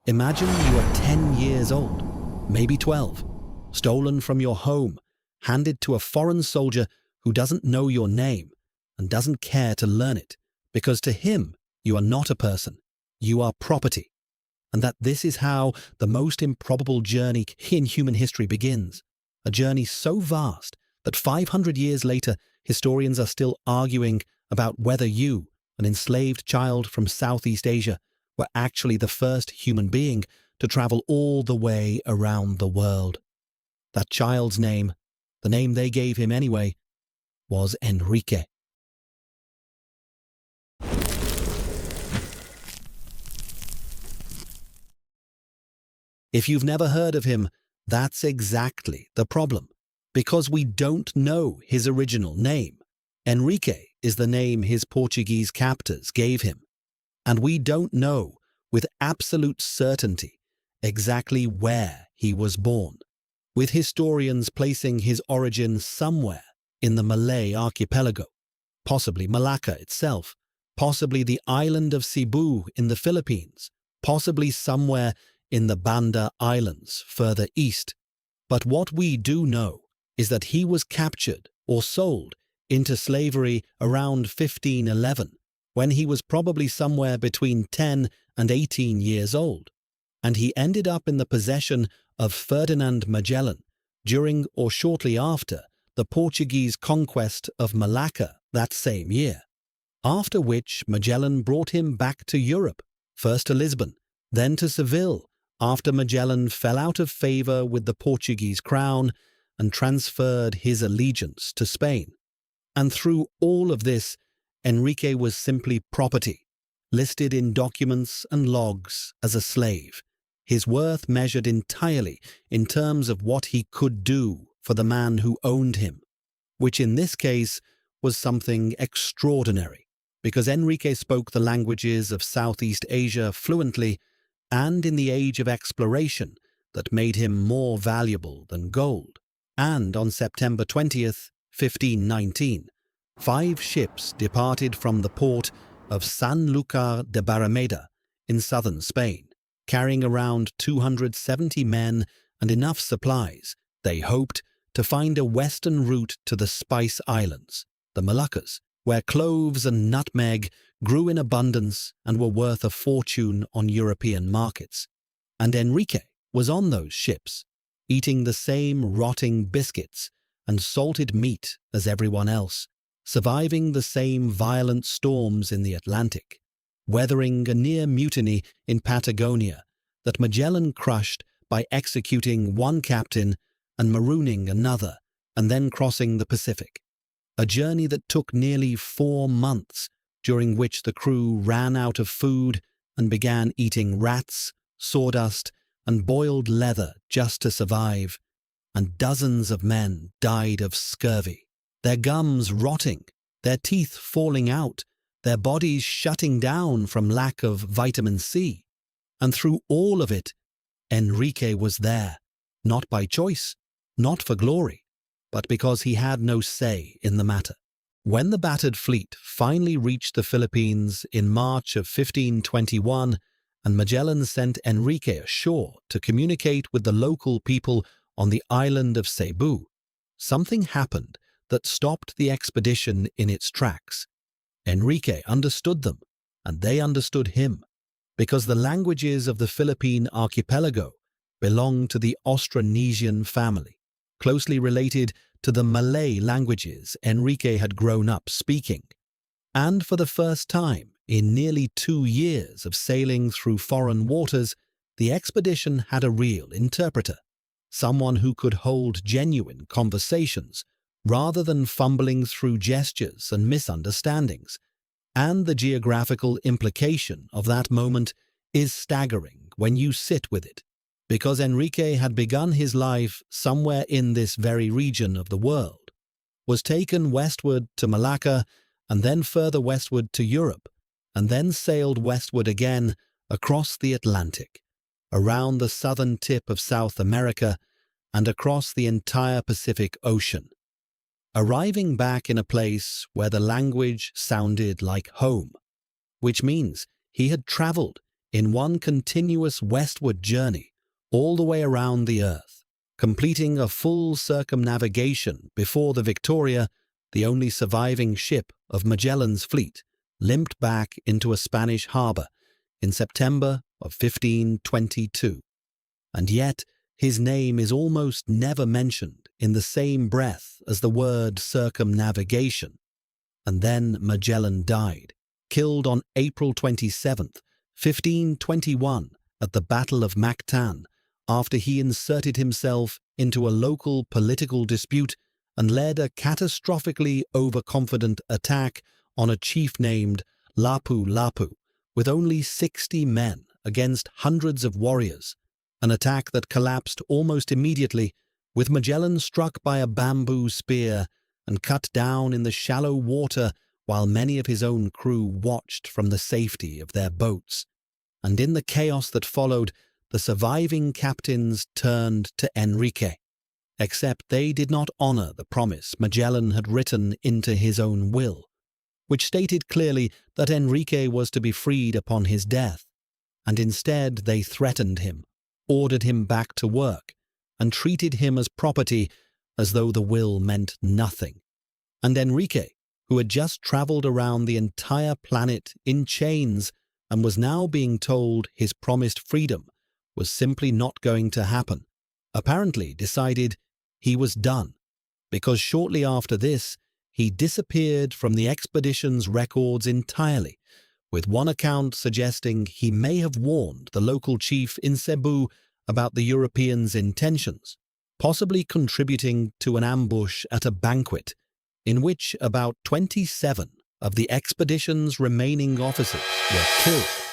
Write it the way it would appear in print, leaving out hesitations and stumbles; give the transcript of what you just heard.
Imagine you are 10 years old, maybe 12, stolen from your home, handed to a foreign soldier who doesn't know your name and doesn't care to learn it, because to him you are not a person, you are property, and that this is how the most improbable journey in human history begins, a journey so vast that 500 years later historians are still arguing about whether you, an enslaved child from Southeast Asia, were actually the first human being to travel all the way around the world. That child's name, the name they gave him anyway, was Enrique. If you've never heard of him, that's exactly the problem, because we don't know his original name. Enrique is the name his Portuguese captors gave him, and we don't know with absolute certainty exactly where he was born, with historians placing his origin somewhere in the Malay archipelago, possibly Malacca itself, possibly the island of Cebu in the Philippines, possibly somewhere in the Banda Islands further east. But what we do know is that he was captured or sold into slavery around 1511, when he was probably somewhere between 10 and 18 years old, and he ended up in the possession of Ferdinand Magellan during or shortly after the Portuguese conquest of Malacca that same year, after which Magellan brought him back to Europe, first to Lisbon, then to Seville, after Magellan fell out of favor with the Portuguese crown and transferred his allegiance to Spain. And through all of this, Enrique was simply property, listed in documents and logs as a slave, his worth measured entirely in terms of what he could do for the man who owned him, which in this case was something extraordinary, because Enrique spoke the languages of Southeast Asia fluently and in the age of exploration that made him more valuable than gold. And on September 20th, 1519, 5 ships departed from the port of Sanlúcar de Barrameda in southern Spain, carrying around 270 men and enough supplies, they hoped, to find a western route to the Spice Islands, the Moluccas, where cloves and nutmeg grew in abundance and were worth a fortune on European markets. And Enrique was on those ships, eating the same rotting biscuits and salted meat as everyone else, surviving the same violent storms in the Atlantic, weathering a near mutiny in Patagonia that Magellan crushed by executing one captain and marooning another, and then crossing the Pacific. A journey that took nearly 4 months, during which the crew ran out of food and began eating rats, sawdust, and boiled leather just to survive, and dozens of men died of scurvy, their gums rotting, their teeth falling out, their bodies shutting down from lack of vitamin C. And through all of it, Enrique was there, not by choice, not for glory, but because he had no say in the matter. When the battered fleet finally reached the Philippines in March of 1521, and Magellan sent Enrique ashore to communicate with the local people on the island of Cebu, something happened that stopped the expedition in its tracks. Enrique understood them, and they understood him, because the languages of the Philippine archipelago belong to the Austronesian family, closely related to the Malay languages Enrique had grown up speaking. And for the first time in nearly 2 years of sailing through foreign waters, the expedition had a real interpreter, someone who could hold genuine conversations rather than fumbling through gestures and misunderstandings. And the geographical implication of that moment is staggering when you sit with it, because Enrique had begun his life somewhere in this very region of the world, was taken westward to Malacca, and then further westward to Europe, and then sailed westward again across the Atlantic, around the southern tip of South America, and across the entire Pacific Ocean, arriving back in a place where the language sounded like home, which means he had traveled in one continuous westward journey all the way around the Earth, completing a full circumnavigation before the Victoria, the only surviving ship of Magellan's fleet, limped back into a Spanish harbour in September of 1522. And yet his name is almost never mentioned in the same breath as the word circumnavigation. And then Magellan died, killed on April 27th, 1521, at the Battle of Mactan, after he inserted himself into a local political dispute and led a catastrophically overconfident attack on a chief named Lapu Lapu, with only 60 men against hundreds of warriors, an attack that collapsed almost immediately, with Magellan struck by a bamboo spear and cut down in the shallow water while many of his own crew watched from the safety of their boats. And in the chaos that followed, the surviving captains turned to Enrique, except they did not honor the promise Magellan had written into his own will, which stated clearly that Enrique was to be freed upon his death, and instead they threatened him, ordered him back to work, and treated him as property, as though the will meant nothing. And Enrique, who had just traveled around the entire planet in chains and was now being told his promised freedom was simply not going to happen, apparently decided he was done, because shortly after this he disappeared from the expedition's records entirely, with one account suggesting he may have warned the local chief in Cebu about the Europeans' intentions, possibly contributing to an ambush at a banquet in which about 27 of the expedition's remaining officers were killed.